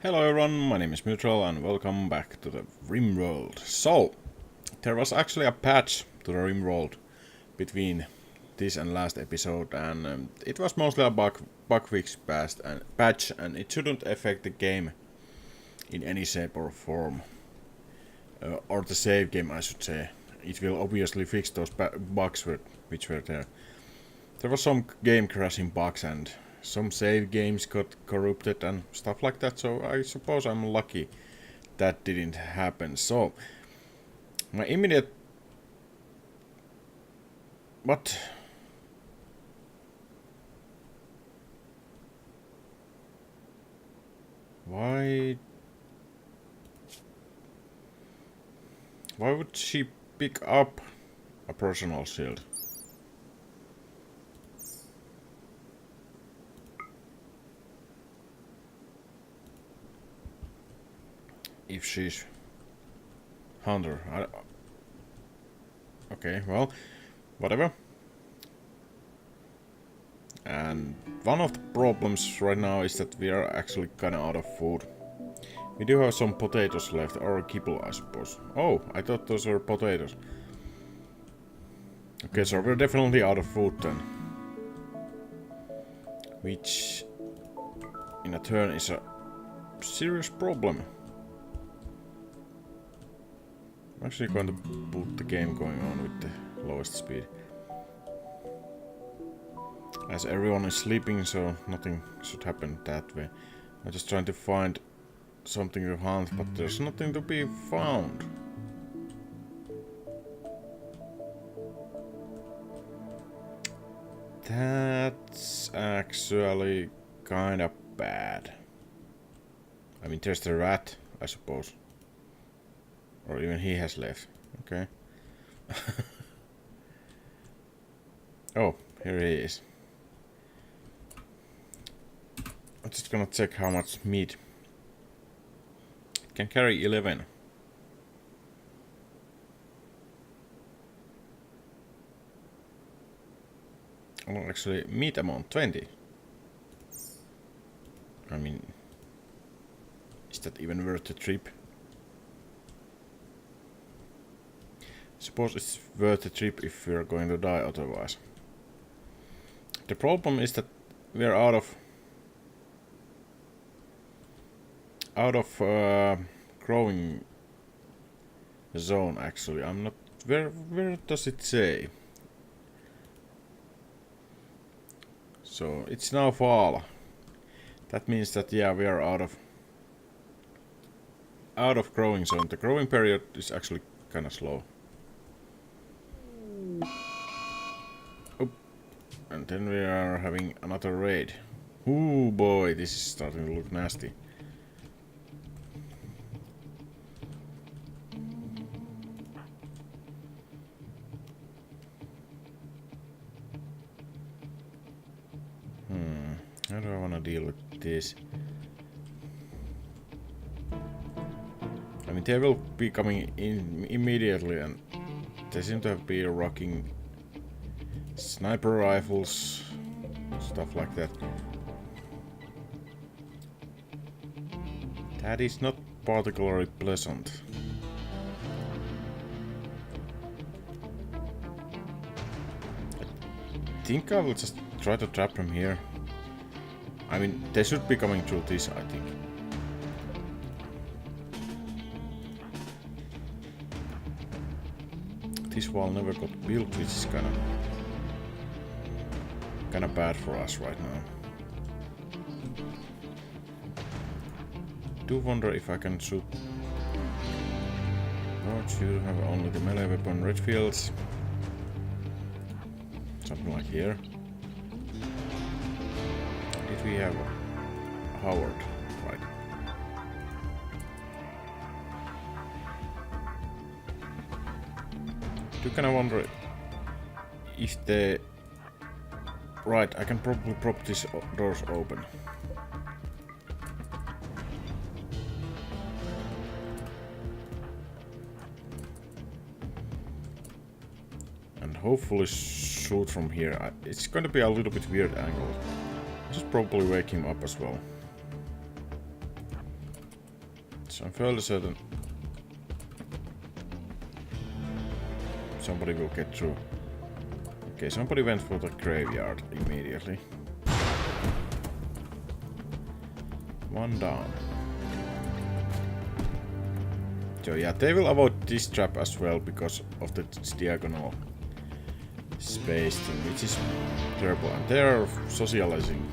Hello everyone, my name is Mythrell and welcome back to the RimWorld. So, there was actually a patch to the RimWorld between this and last episode, and it was mostly a bug fix patch, and it shouldn't affect the game in any shape or form. Or the save game, I should say. It will obviously fix those bugs which were there. There was some game crashing bugs and some save games got corrupted and stuff like that, so I suppose I'm lucky that didn't happen. So, my immediate... What? Why would she pick up a personal shield? If she's hunter. Okay, well, whatever. And one of the problems right now is that we are actually kinda out of food. We do have some potatoes left, or kibble, I suppose. Oh, I thought those were potatoes. Okay, so we're definitely out of food then. Which, in a turn, is a serious problem. I'm actually going to put the game going on with the lowest speed. As everyone is sleeping, so nothing should happen that way. I'm just trying to find something to hunt, but there's nothing to be found. That's actually kinda bad. I mean, there's the rat, I suppose. Or even he has left. Okay. Oh, here he is. I'm just gonna check how much meat. It can carry 11. Well, actually, meat amount 20. I mean, is that even worth the trip? Suppose it's worth the trip if we're going to die otherwise. The problem is that we're out of growing zone. Actually, I'm not. Where does it say? So it's now fall. That means that yeah, we are out of growing zone. The growing period is actually kind of slow. Oh, and then we are having another raid. Ooh boy, this is starting to look nasty. How do I want to deal with this? I mean, they will be coming in immediately, and they seem to have been rocking sniper rifles, stuff like that. That is not particularly pleasant. I think I will just try to trap them here. I mean, they should be coming through this, I think. This wall never got built, which is kinda bad for us right now. Do wonder if I can shoot. But you have only the melee weapon red fields. Something like here. If we have Howard, right? Do kinda wonder if the... Right, I can probably prop these doors open. And hopefully shoot from here. It's going to be a little bit weird angle. I should probably wake him up as well. So I'm fairly certain somebody will get through. Okay, somebody went for the graveyard immediately. One down. So yeah, they will avoid this trap as well because of the diagonal space thing, which is terrible. And they are socializing.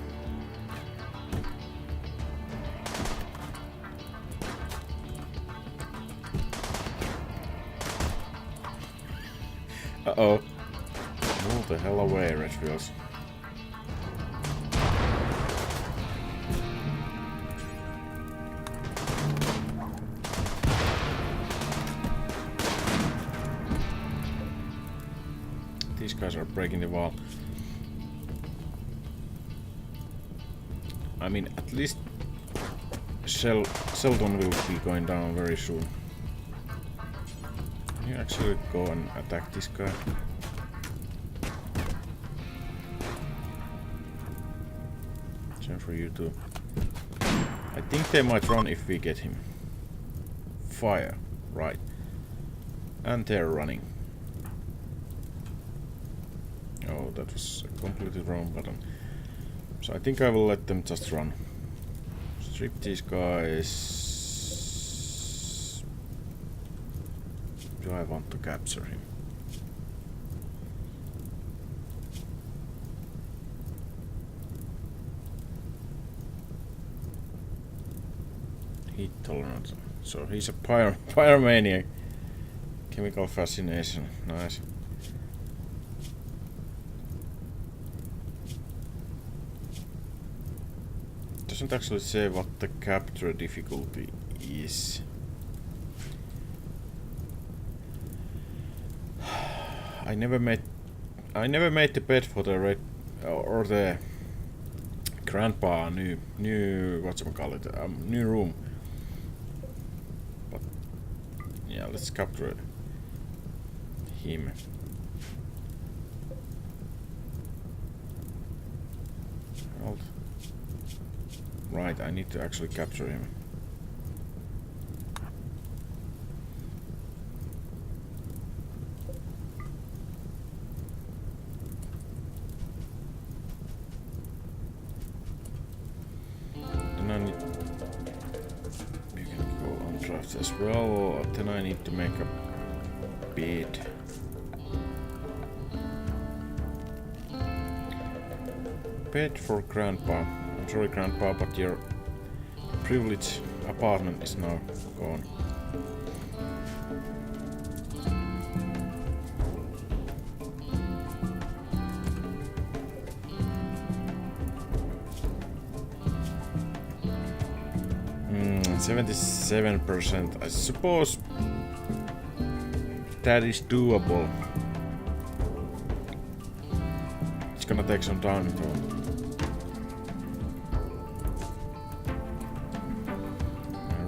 Uh-oh. Move the hell away, Redfields. These guys are breaking the wall. I mean, at least Sheldon will be going down very soon. Can you actually go and attack this guy? Same for you too. I think they might run if we get him. Fire. Right. And they're running. Oh, that was a completely wrong button. So I think I will let them just run. Strip these guys. Do I want to capture him? Heat tolerance. So he's a pyromaniac. Chemical fascination. Nice. Doesn't actually say what the capture difficulty is. I never made the bed for the red or the grandpa new whatchamacallit, new room. But yeah, let's capture him. Hold. Right, I need to actually capture him. Then I need... You can go on draft as well. Then I need to make a bed. Bed for grandpa. I'm sorry, grandpa, but your privileged apartment is now gone. Hmm, 77%. I suppose that is doable. It's gonna take some time though.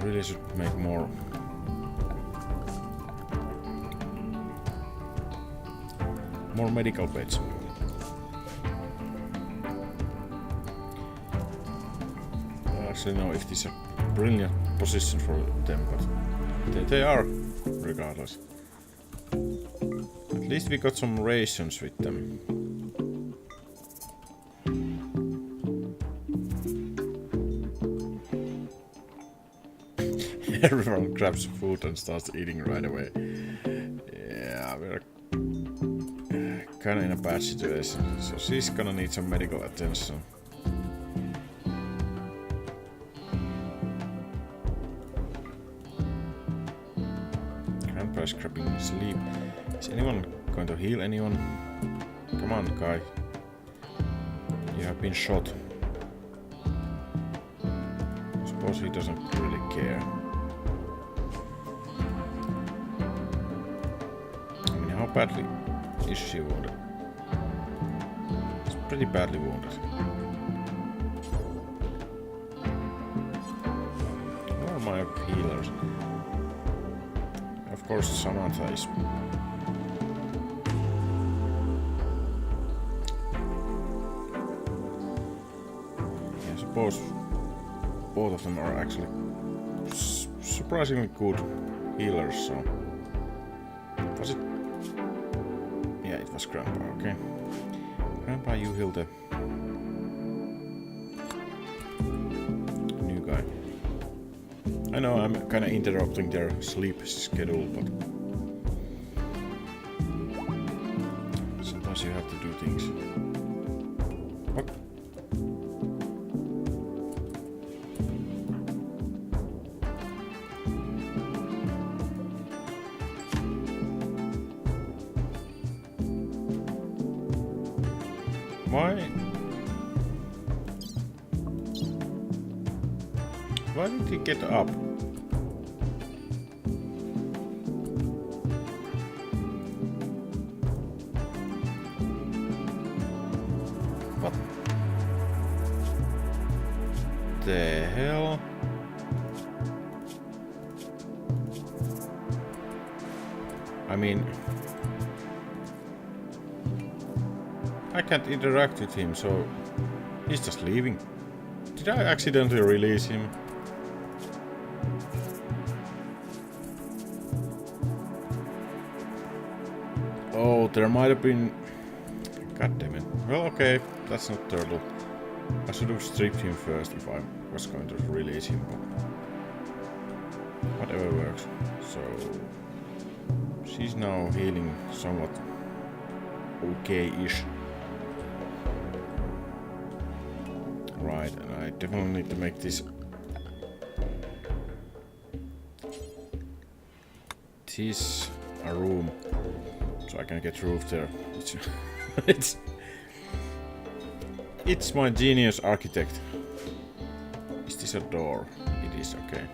Really should make more medical beds. I don't actually know if this is a brilliant position for them, but they are regardless. At least we got some rations with them. Everyone grabs food and starts eating right away. Yeah, we're kinda in a bad situation. So she's gonna need some medical attention. Grandpa's grabbing sleep. Is anyone going to heal anyone? Come on, guy. You have been shot. Suppose he doesn't really care. How badly is she wounded? It's pretty badly wounded. Where are my healers? Of course, Samantha is. I suppose both of them are actually surprisingly good healers, so... Was it... Yeah, it was Grandpa, okay. Grandpa, you heal the... new guy. I know I'm kinda interrupting their sleep schedule, but... sometimes you have to do things. What? Why did he get up? What the hell? I mean, I can't interact with him, so he's just leaving. Did I accidentally release him? Oh, there might have been... God damn it. Well, okay, that's not Turtle. I should have stripped him first if I was going to release him, but... whatever works. So... she's now healing somewhat okay-ish. Right, and I definitely need to make this... this a room. So I can get roof there. It's my genius architect. Is this a door? It is, okay.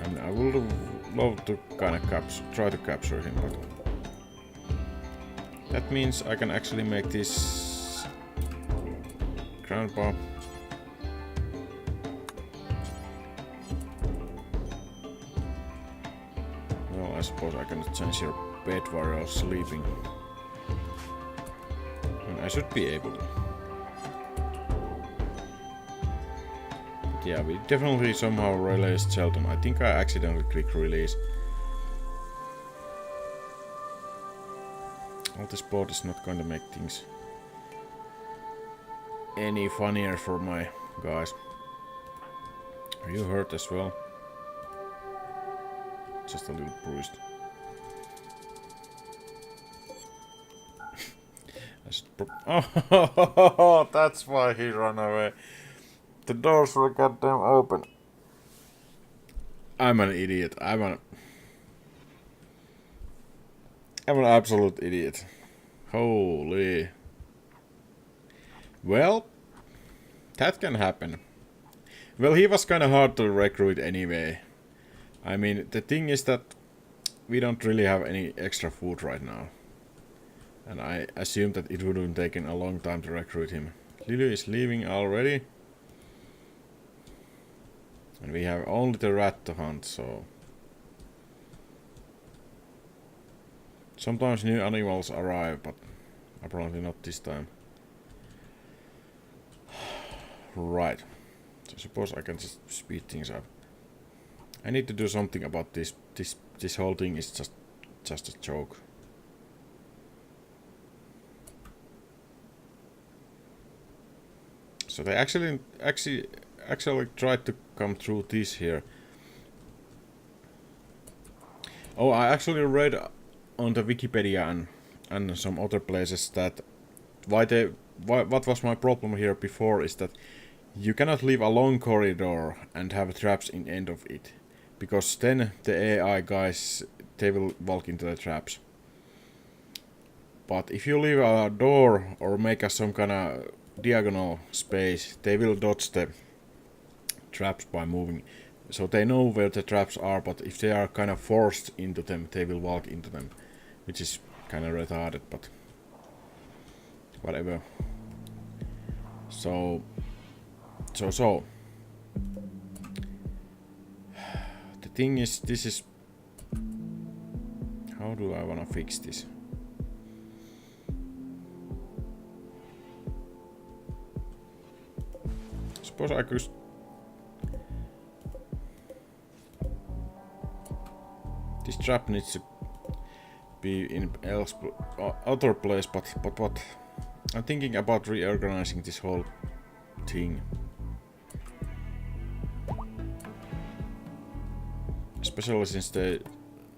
I mean, I would love to kind of try to capture him, but that means I can actually make this Grandpa. Well, I suppose I can change your bed while you're sleeping. And I should be able to. But yeah, we definitely somehow released Sheldon. I think I accidentally clicked release. All this board is not going to make things any funnier for my guys. Are you hurt as well? Just a little bruised. Oh, that's why he ran away. The doors were goddamn open. I'm an idiot. I'm an absolute idiot. Holy. Well, that can happen. Well, he was kinda hard to recruit anyway. I mean, the thing is that we don't really have any extra food right now. And I assumed that it would have taken a long time to recruit him. Lily is leaving already. And we have only the rat to hunt, so... sometimes new animals arrive, but apparently not this time. Right. So I suppose I can just speed things up. I need to do something about this. This whole thing is just a joke. So they actually tried to come through this here. Oh, I actually read on the Wikipedia and some other places that what was my problem here before is that you cannot leave a long corridor and have traps in end of it, because then the AI guys, they will walk into the traps. But if you leave a door or make some kind of diagonal space, they will dodge the traps by moving. So they know where the traps are, but if they are kind of forced into them, they will walk into them, which is kind of retarded, but whatever. So the thing is, this is... how do I wanna fix this? Suppose I could. This trap needs to be in other place, but what? I'm thinking about reorganizing this whole thing. Especially since they,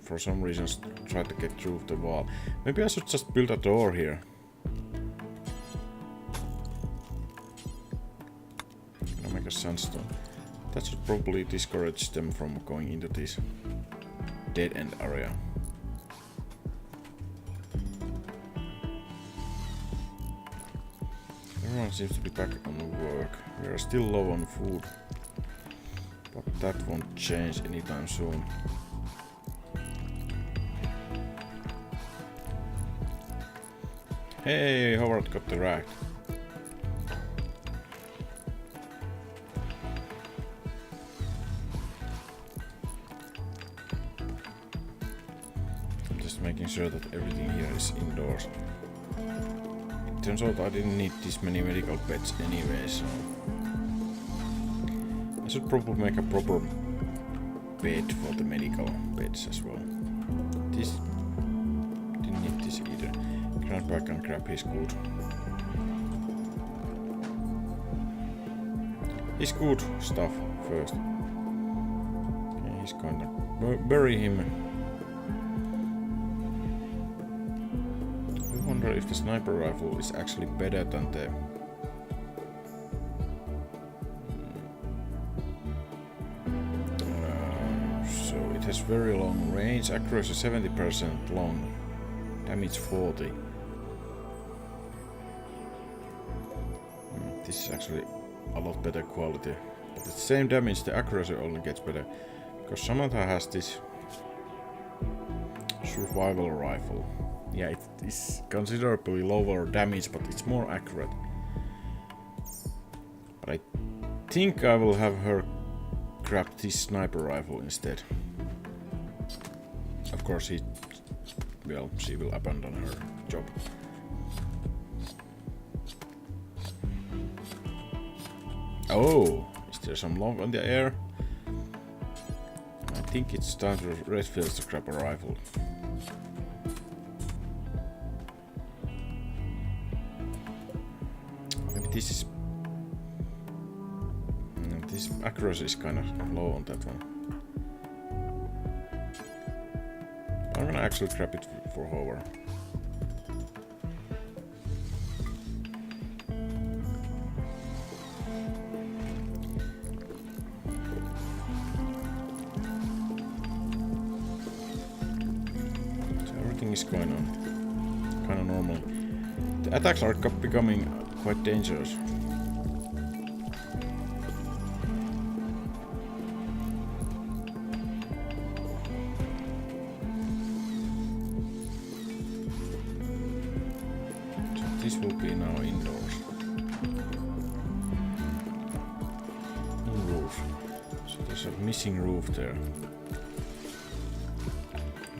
for some reasons, try to get through the wall. Maybe I should just build a door here. Gonna make a sandstone. That should probably discourage them from going into this dead end area. Everyone seems to be back on work. We are still low on food, but that won't change anytime soon. Hey, Howard got the rack. I'm just making sure that everything here is indoors. It turns out I didn't need this many medical beds anyway, so I should probably make a proper bed for the medical beds as well. This didn't need this either. Grandpa can grab his good. His good stuff first. Okay, he's going to bury him. I wonder if the sniper rifle is actually better than the so it has very long range, accuracy 70% long, damage 40. This is actually a lot better quality, but at the same damage the accuracy only gets better because Samantha has this survival rifle. Yeah, it is considerably lower damage, but it's more accurate. But I think I will have her grab this sniper rifle instead. Of course, she will abandon her job. Oh, is there some love in the air? I think it's time for Redfields to grab a rifle. Maybe this accuracy is kind of low on that one. I'm gonna actually grab it for Howard. Is going on kind of normally. The attacks are becoming quite dangerous. So this will be now indoors. No roof. So there's a missing roof there.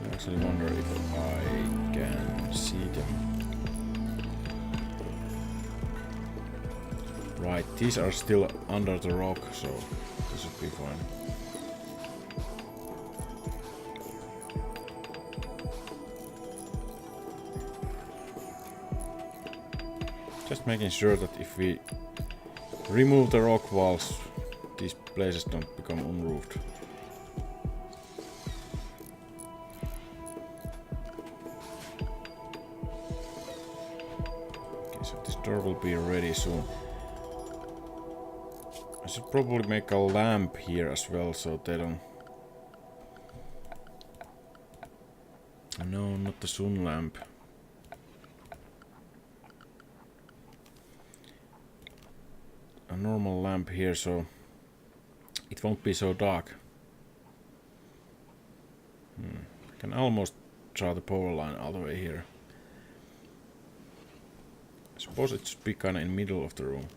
I actually wonder if I can see them. Right, these are still under the rock, so this should be fine. Just making sure that if we remove the rock walls, these places don't become unroofed. Door will be ready soon. I should probably make a lamp here as well, so they don't. No, not the sun lamp. A normal lamp here, so it won't be so dark. I can almost draw the power line all the way here. I suppose it should be kinda in the middle of the room.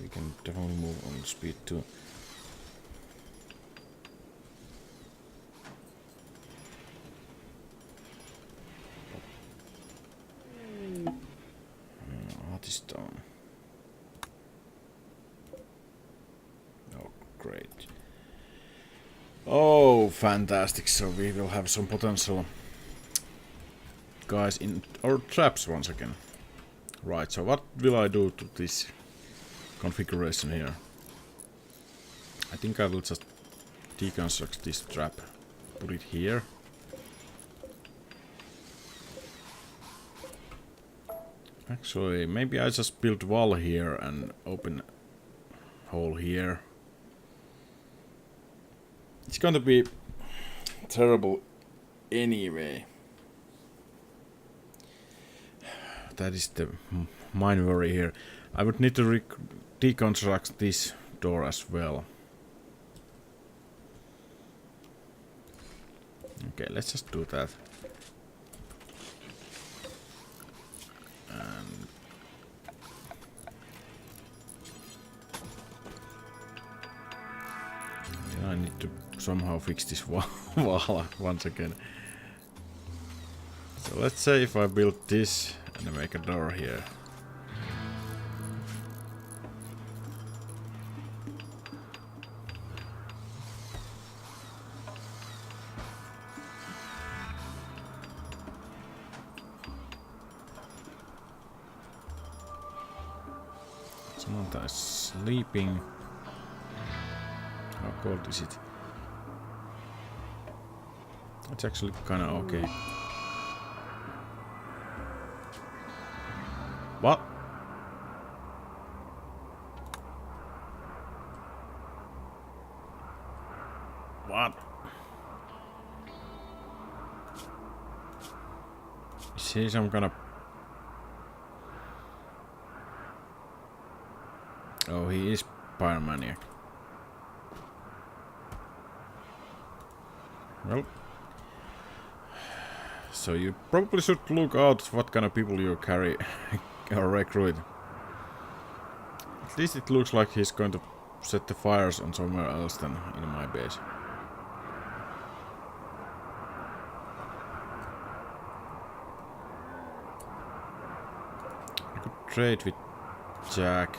we can definitely move on speed too. Artist stone. Oh, great. Oh, fantastic. So we will have some potential guys in our traps once again. Right, so what will I do to this configuration here? I think I will just deconstruct this trap, put it here. Actually, maybe I just build wall here and open hole here. It's going to be terrible anyway. That is the main worry here. I would need to deconstruct this door as well. Okay, let's just do that. And then I need to somehow fix this wall once again. So let's say if I build this and I make a door here. Someone is sleeping. How cold is it? It's actually kinda okay. What? What? Is he some kind of... Oh, he is pyromaniac. Well, so you probably should look out what kind of people you carry or recruit. At least it looks like he's going to set the fires on somewhere else than in my base. I could trade with Jack.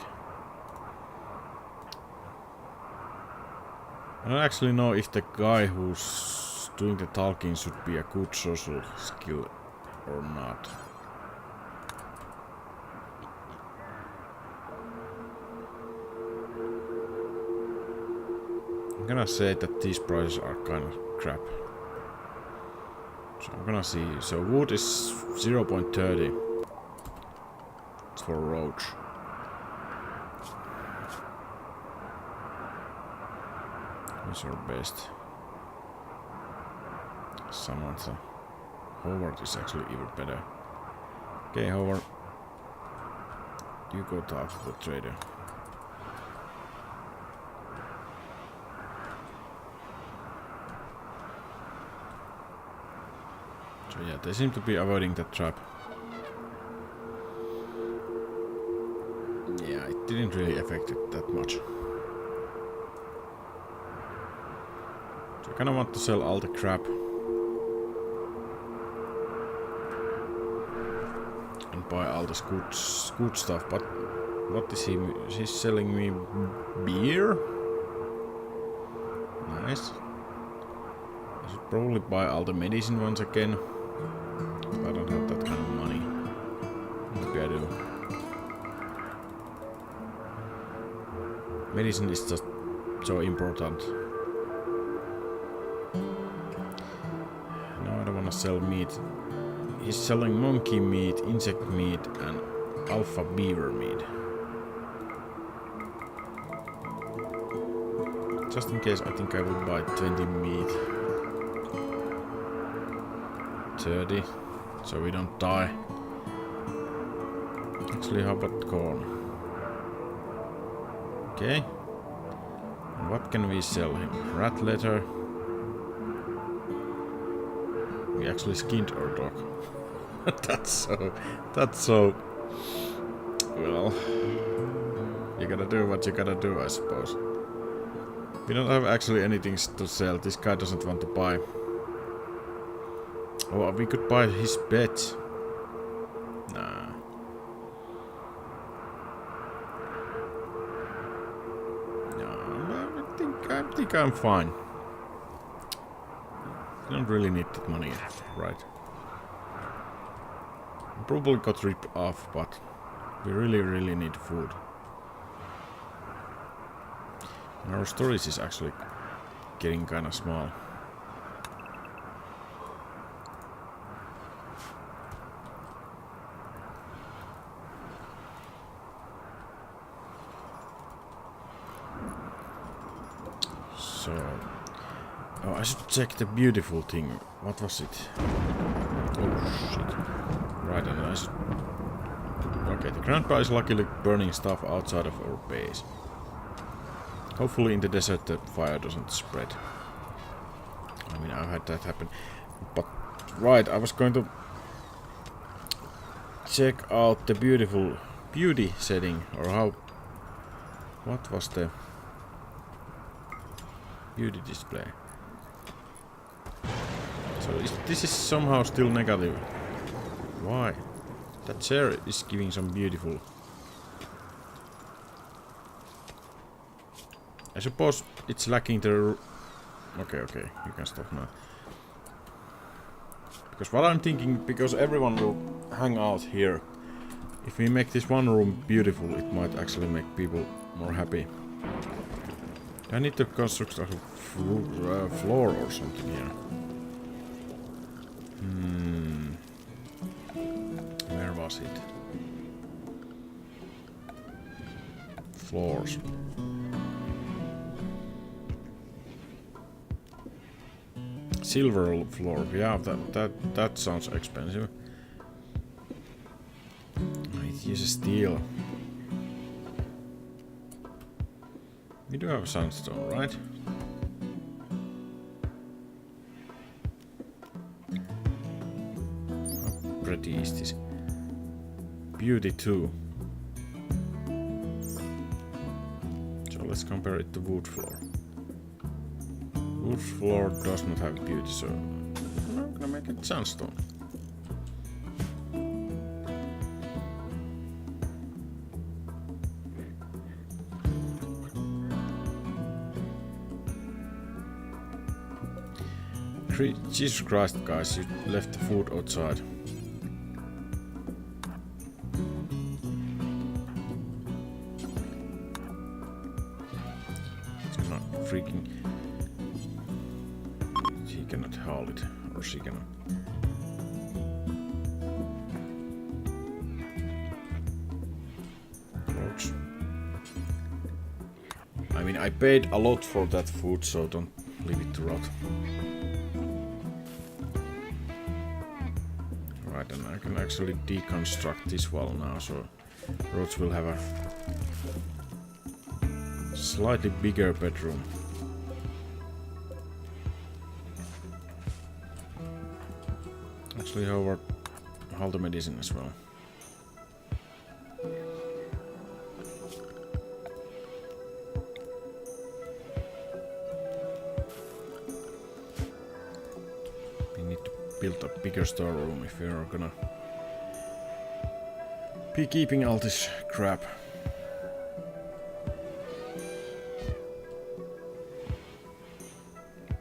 I don't actually know if the guy who's doing the talking should be a good social skill or not. I'm gonna say that these prices are kind of crap. So I'm gonna see. So wood is 0.30. It's for roach. Who's your best? Samantha. Howard is actually even better. Okay, Howard. You go talk to the trader. So yeah, they seem to be avoiding that trap. Yeah, it didn't really affect it that much. So I kinda want to sell all the crap. And buy all this good stuff, but what is he? He's selling me beer? Nice. I should probably buy all the medicine once again. I don't have that kind of money. Maybe I do. Medicine is just so important. No, I don't wanna sell meat. He's selling monkey meat, insect meat, and alpha beaver meat. Just in case, I think I will buy 20 meat. 30, so we don't die. Actually, how about corn? Okay. And what can we sell him? Rat leather. We actually skinned our dog. That's so... Well... You gotta do what you gotta do, I suppose. We don't have actually anything to sell. This guy doesn't want to buy. Oh, we could buy his bed. Nah. No, I think I'm fine. I don't really need that money, right? Probably got ripped off, but we really need food. Our storage is actually getting kinda small. So... Oh, I should check the beautiful thing. What was it? Oh, shit. Right, and I should... Okay, the grandpa is luckily burning stuff outside of our base. Hopefully in the desert the fire doesn't spread. I mean, I've had that happen. But, right, I was going to check out the beautiful beauty setting, or how... What was the beauty display? So this is somehow still negative. Why? That chair is giving some beautiful... I suppose it's lacking the... Okay, you can stop now. Because what I'm thinking, because everyone will hang out here, if we make this one room beautiful, it might actually make people more happy. I need to construct a floor or something here. Where was it? Floors. Silver floor, yeah, that sounds expensive. It uses steel. We do have sandstone, right? How pretty is this? Beauty 2. So let's compare it to wood floor. Wood floor does not have beauty, so I'm gonna make it sandstone. Jesus Christ, guys, you left the food outside. It's gonna freaking... He cannot haul it, or she cannot. Ouch. I mean, I paid a lot for that food, so don't leave it to rot. Right, and I can actually deconstruct this wall now, so Roach will have a slightly bigger bedroom. Actually, Howard, hold the medicine as well. We need to build a bigger storeroom if we are gonna be keeping all this crap.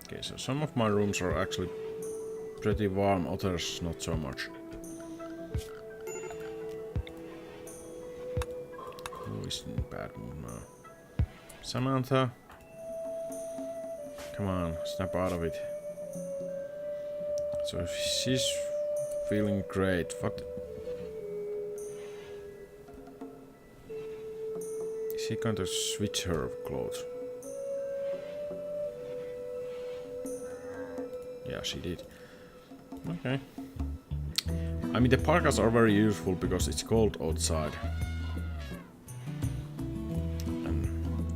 Okay, so some of my rooms are actually pretty warm, others not so much. Who is in bad mood now? Samantha? Come on, snap out of it. So she's feeling great. What? Is he going to switch her clothes? Yeah, she did. Okay. I mean, the parkas are very useful because it's cold outside. And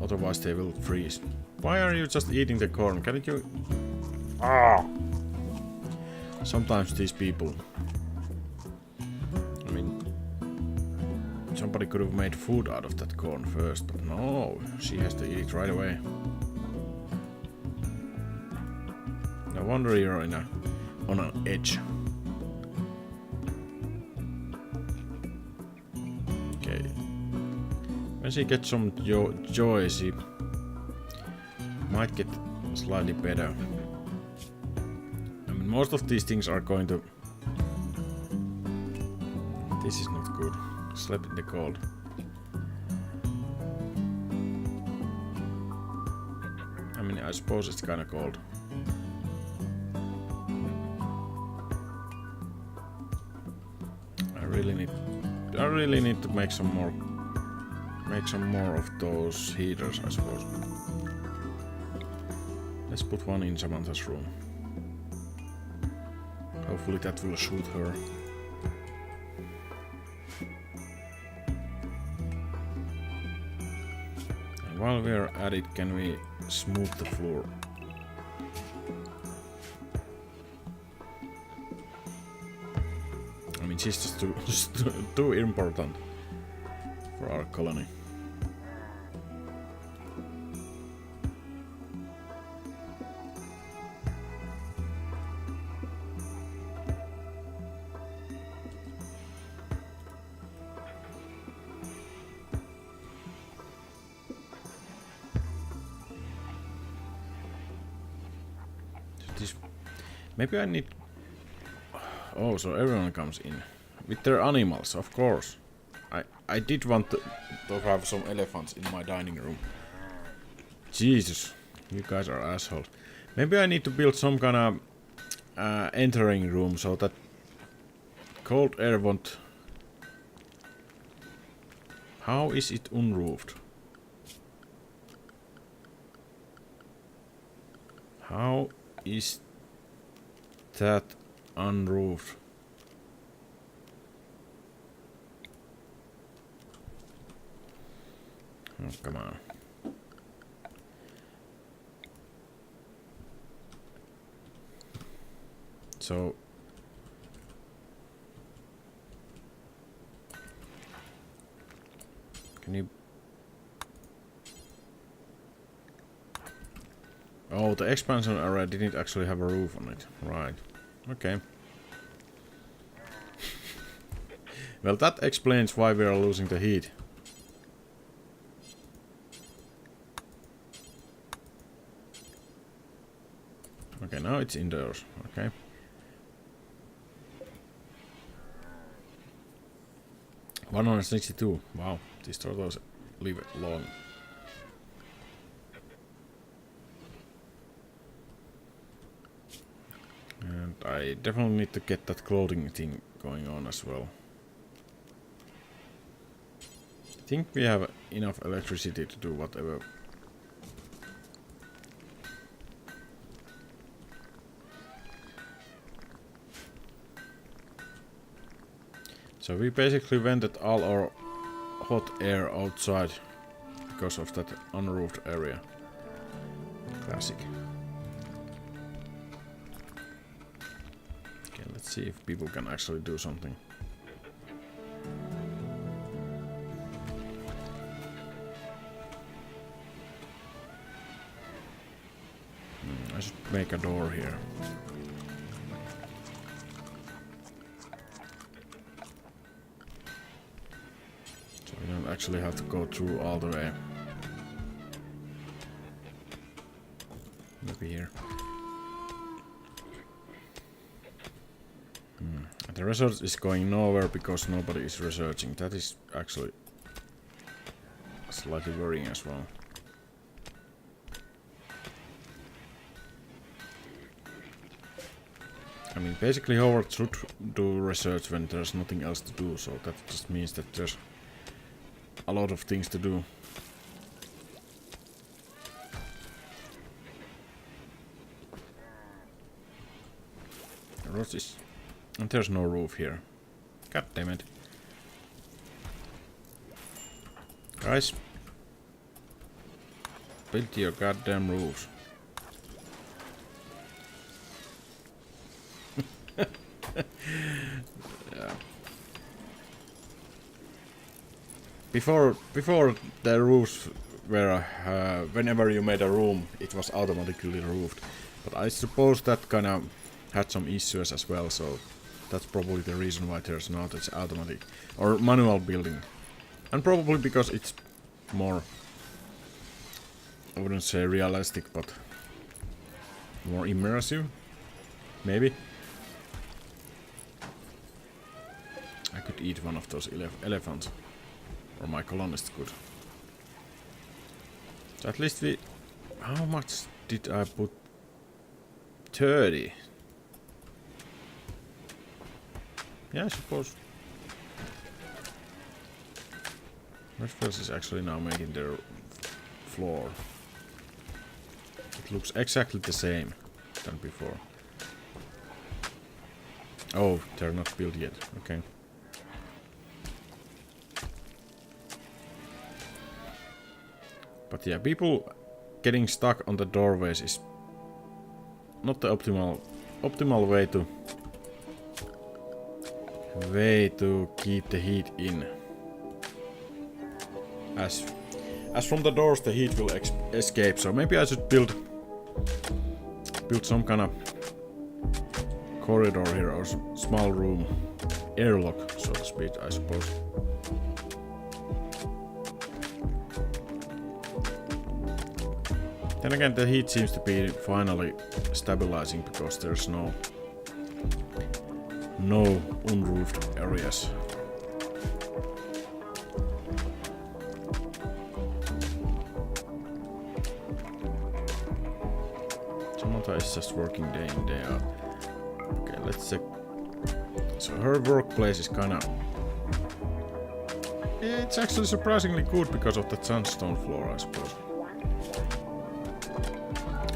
otherwise they will freeze. Why are you just eating the corn? Can't you... Ah! Sometimes these people... I mean... Somebody could have made food out of that corn first, but no, she has to eat it right away. No wonder you're on an edge. Okay. When she gets some joy, she might get slightly better. I mean, most of these things are going to... This is not good. Slept in the cold. I mean, I suppose it's kinda cold. I really need to make some more of those heaters, I suppose. Let's put one in Samantha's room. Hopefully that will shoot her. And while we're at it, can we smooth the floor? I mean, she's just too important for our colony. Maybe I need... Oh, so everyone comes in. With their animals, of course. I did want to have some elephants in my dining room. Jesus, you guys are assholes. Maybe I need to build some kind of entering room so that cold air won't... How is it unroofed? How is that unroofed? Oh, come on. So... Can you... Oh, the expansion area didn't actually have a roof on it. Right. Okay. Well, that explains why we are losing the heat. Okay, now it's indoors. Okay. $162. Wow, these turtles live long. And I definitely need to get that clothing thing going on as well. I think we have enough electricity to do whatever. So we basically vented all our hot air outside because of that unroofed area. Classic. Okay, let's see if people can actually do something. I should make a door here. So we don't actually have to go through all the way. Maybe here. The research is going nowhere because nobody is researching. That is actually slightly worrying as well. I mean, basically Howard should do research when there's nothing else to do, so that just means that there's a lot of things to do. The roof is... And there's no roof here. God damn it. Guys, build your goddamn roofs. Yeah. before the roofs were whenever you made a room, it was automatically roofed. But I suppose that kind of had some issues as well, so that's probably the reason why there's not it's automatic or manual building, and probably because it's more, I wouldn't say realistic, but more immersive, maybe. I could eat one of those elephants, or my colonist could. So at least we... How much did I put? 30. Yeah, I suppose. Mythrell is actually now making their floor. It looks exactly the same than before. Oh, they're not built yet. Okay. But yeah, people getting stuck on the doorways is not the optimal way to keep the heat in. As from the doors the heat will escape. So maybe I should build some kind of corridor here or small room, airlock, so to speak, I suppose. Then again, the heat seems to be finally stabilizing because there's no unroofed areas. Samantha is just working day in, day out. Okay, let's check. So her workplace is kinda... It's actually surprisingly good because of the sandstone floor, I suppose.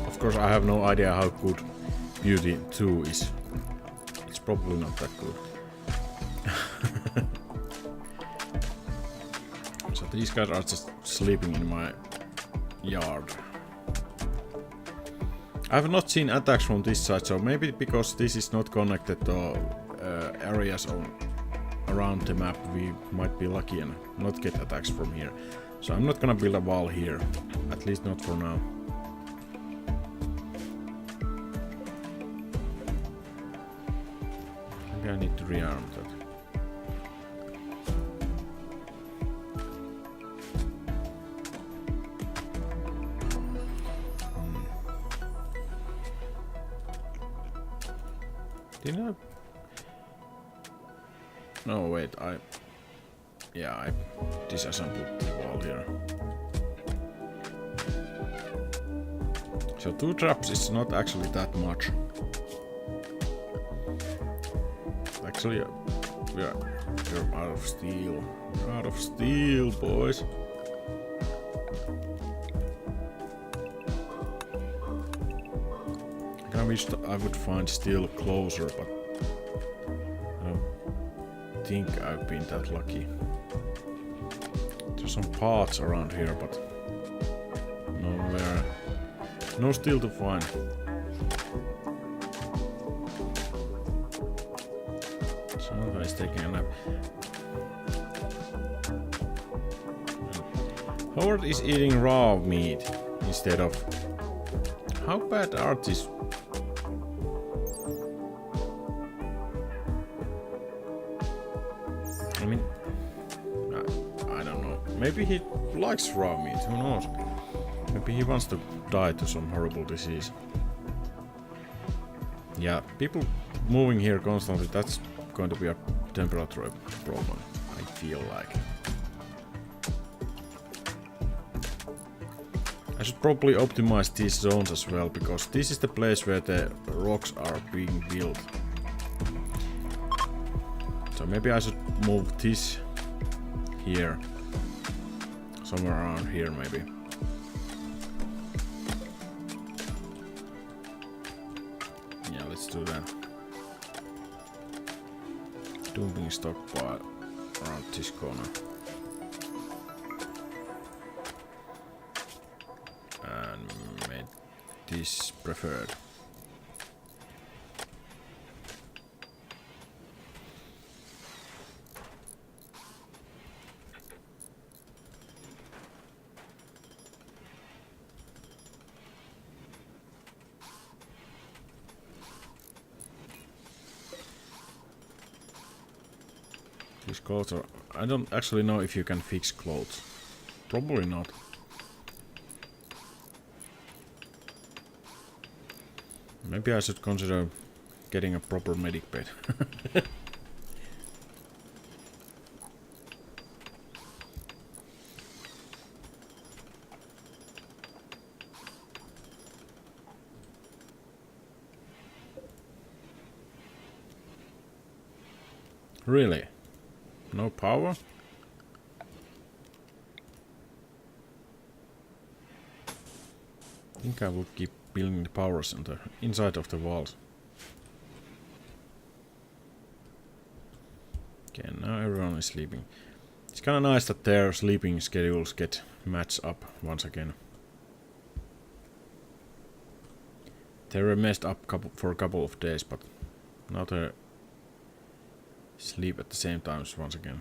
Of course, I have no idea how good Beauty 2 is. It's probably not that good. So these guys are just sleeping in my yard. I have not seen attacks from this side, so maybe because this is not connected to areas around the map, we might be lucky and not get attacks from here. So I'm not gonna build a wall here, at least not for now. Maybe I need to rearm that. Didn't I? No, wait, I disassembled the wall here. So 2 traps is not actually that much. Actually, we're out of steel. We're out of steel, boys. I wish I would find steel closer, but I don't think I've been that lucky. There's some parts around here, but nowhere. No steel to find. Somebody's taking a nap. Howard is eating raw meat instead of... How bad are these? I mean, I don't know. Maybe he likes raw meat, who knows? Maybe he wants to die to some horrible disease. Yeah, people moving here constantly, that's going to be a temperature problem, I feel like. I should probably optimize these zones as well, because this is the place where the rocks are being built. So maybe I should move this here. Somewhere around here, maybe. Yeah, let's do that. Dumping stockpile around this corner. And made this preferred. These clothes are... I don't actually know if you can fix clothes. Probably not. Maybe I should consider getting a proper medic bed. Really? No power? I think I will keep building the powers on the inside of the walls. Okay, now everyone is sleeping. It's kinda nice that their sleeping schedules get matched up once again. They were messed up for a couple of days, but now they sleep at the same times once again.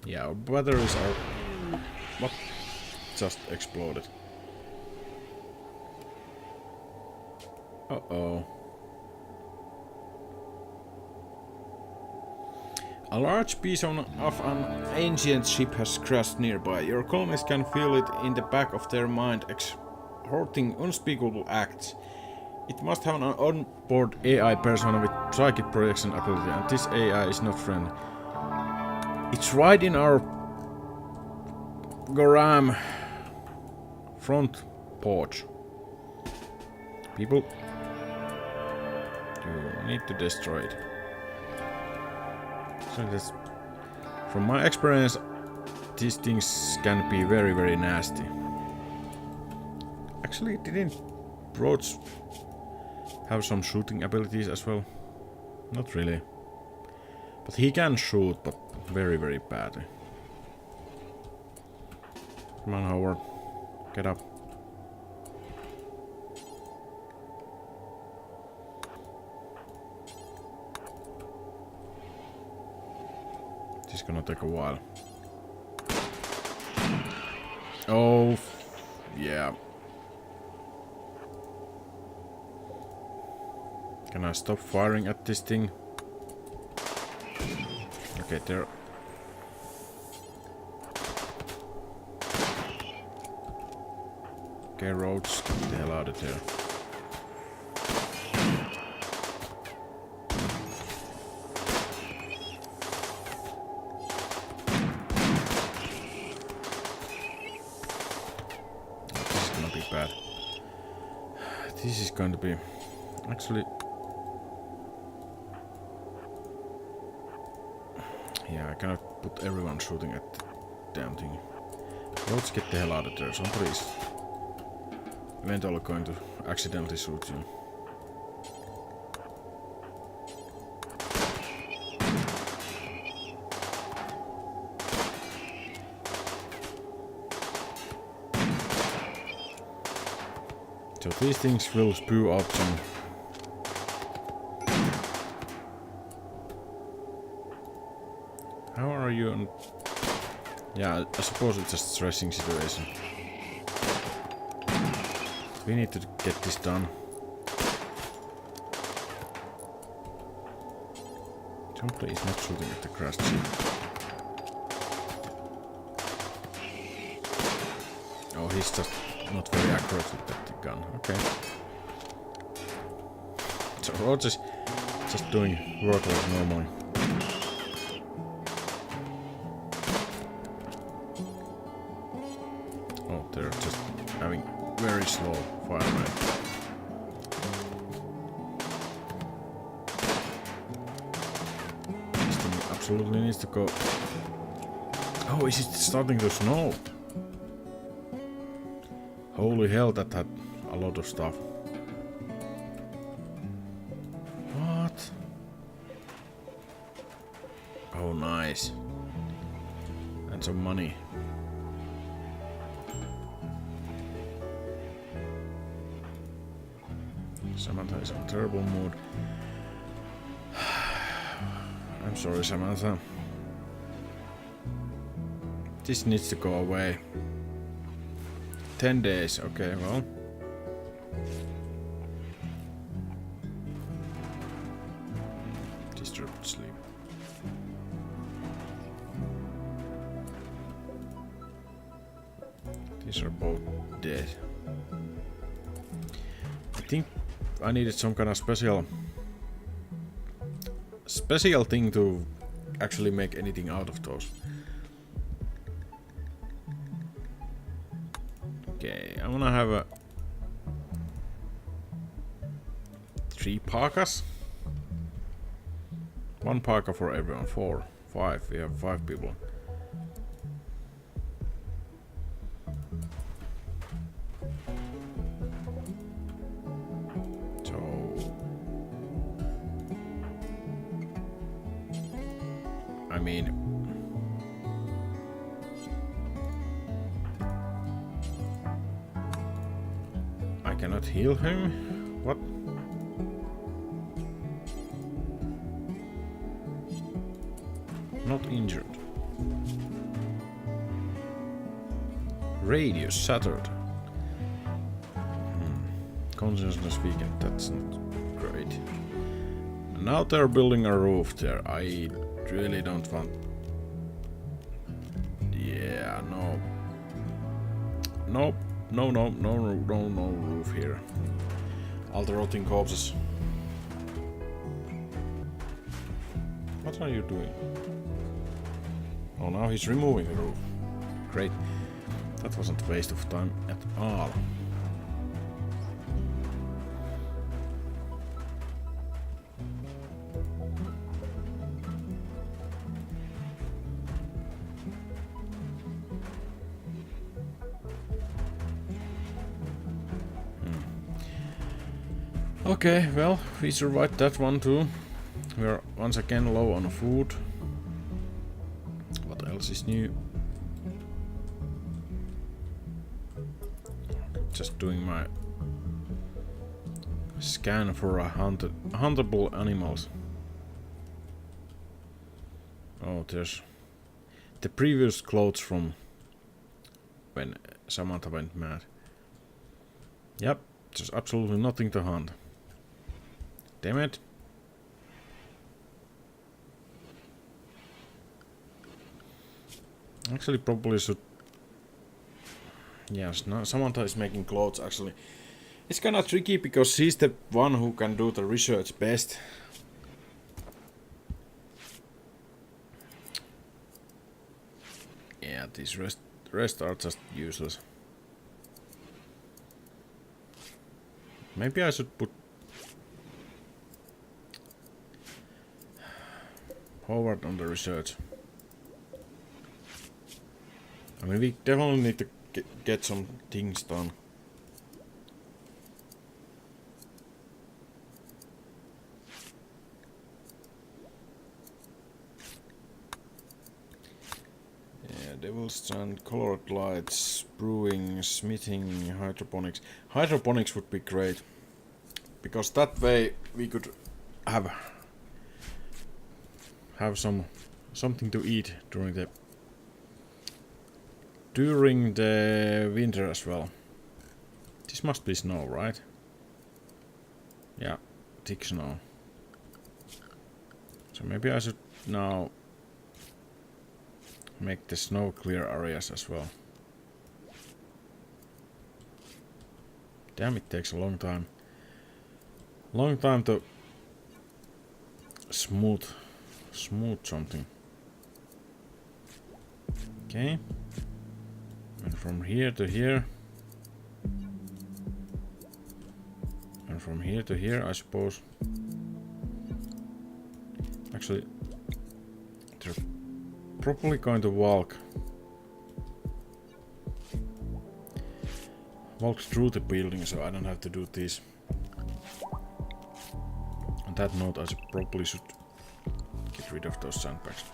Yeah, our batteries are... What? Just exploded. Uh-oh. A large piece of an ancient ship has crashed nearby. Your colonists can feel it in the back of their mind, exerting unspeakable acts. It must have an onboard AI persona with psychic projection ability, and this AI is not friendly. It's right in our Goram front porch. People, you need to destroy it. So that's, from my experience, these things can be very, very nasty. Actually, didn't Broach have some shooting abilities as well? Not really. But he can shoot, but very, very badly. Come on, Howard. Get up. This is gonna take a while. Oh, yeah. Can I stop firing at this thing? Okay, there. Okay, roads, get the hell out of there. This is gonna be bad. This is going to be... Actually... Yeah, I cannot put everyone shooting at the damn thing. Let's get the hell out of there. Somebody is eventually going to accidentally shoot you. So these things will spew out some... How are you on... Yeah, I suppose it's a stressing situation. We need to get this done. Somebody is not shooting at the crashed ship. Oh, he's just not very accurate with that gun. Okay. So Roger's just doing work like normally. Oh, they're just having very slow fire rate. This thing absolutely needs to go. Oh, is it starting to snow? Holy hell, that had a lot of stuff. What? Oh, nice. And some money. Samantha is in a terrible mood. I'm sorry, Samantha. This needs to go away. 10 days, okay, well. Disturbed sleep. These are both dead. I think I needed some kind of special thing to actually make anything out of those. Okay, I wanna have a 3 parkas. 1 parka for everyone. 4, 5. We have 5 people. I mean, I cannot heal him? What? Not injured. Radius shattered. Consciousness weakened, that's not great. Now they're building a roof there. I really don't want... Yeah, no. Nope. No roof here. All the rotting corpses. What are you doing? Oh, now he's removing the roof. Great. That wasn't a waste of time at all. Okay, well, we survived that one too. We are once again low on food. What else is new? Just doing my scan for huntable animals. Oh, there's the previous clothes from when Samantha went mad. Yep, there's absolutely nothing to hunt. Damn it. Actually, probably should... Yes, no, Samantha is making clothes, actually. It's kinda tricky, because she's the one who can do the research best. Yeah, these rest are just useless. Maybe I should put Howard on the research. I mean, we definitely need to get some things done. Yeah, Devil's Stand, colored lights, brewing, smithing, hydroponics. Hydroponics would be great, because that way we could have something to eat during the winter as well. This must be snow, right? Yeah, thick snow. So maybe I should now make the snow clear areas as well. Damn, it takes a long time. Long time to smooth something. Okay. And from here to here. And from here to here, I suppose. Actually, they're probably going to walk through the building, so I don't have to do this. On that note, I probably should get rid of those sandbags.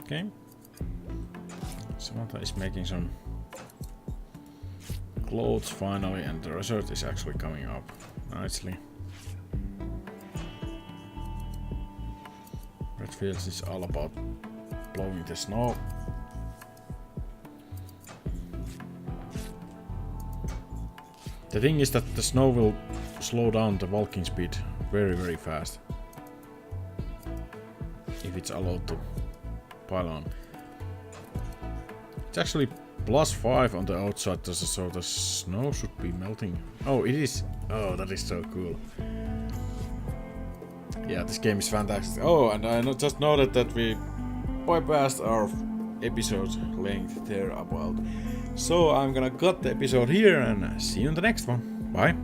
Okay. Samantha is making some clothes finally, and the result is actually coming up nicely. Red Fields is all about blowing the snow. The thing is that the snow will slow down the walking speed very fast. If it's allowed to pile on. It's actually +5 on the outside, so the snow should be melting. Oh, it is. Oh, that is so cool. Yeah, this game is fantastic. Oh, and I just noted that we bypassed our episode length there about. So I'm gonna cut the episode here and see you in the next one. Bye.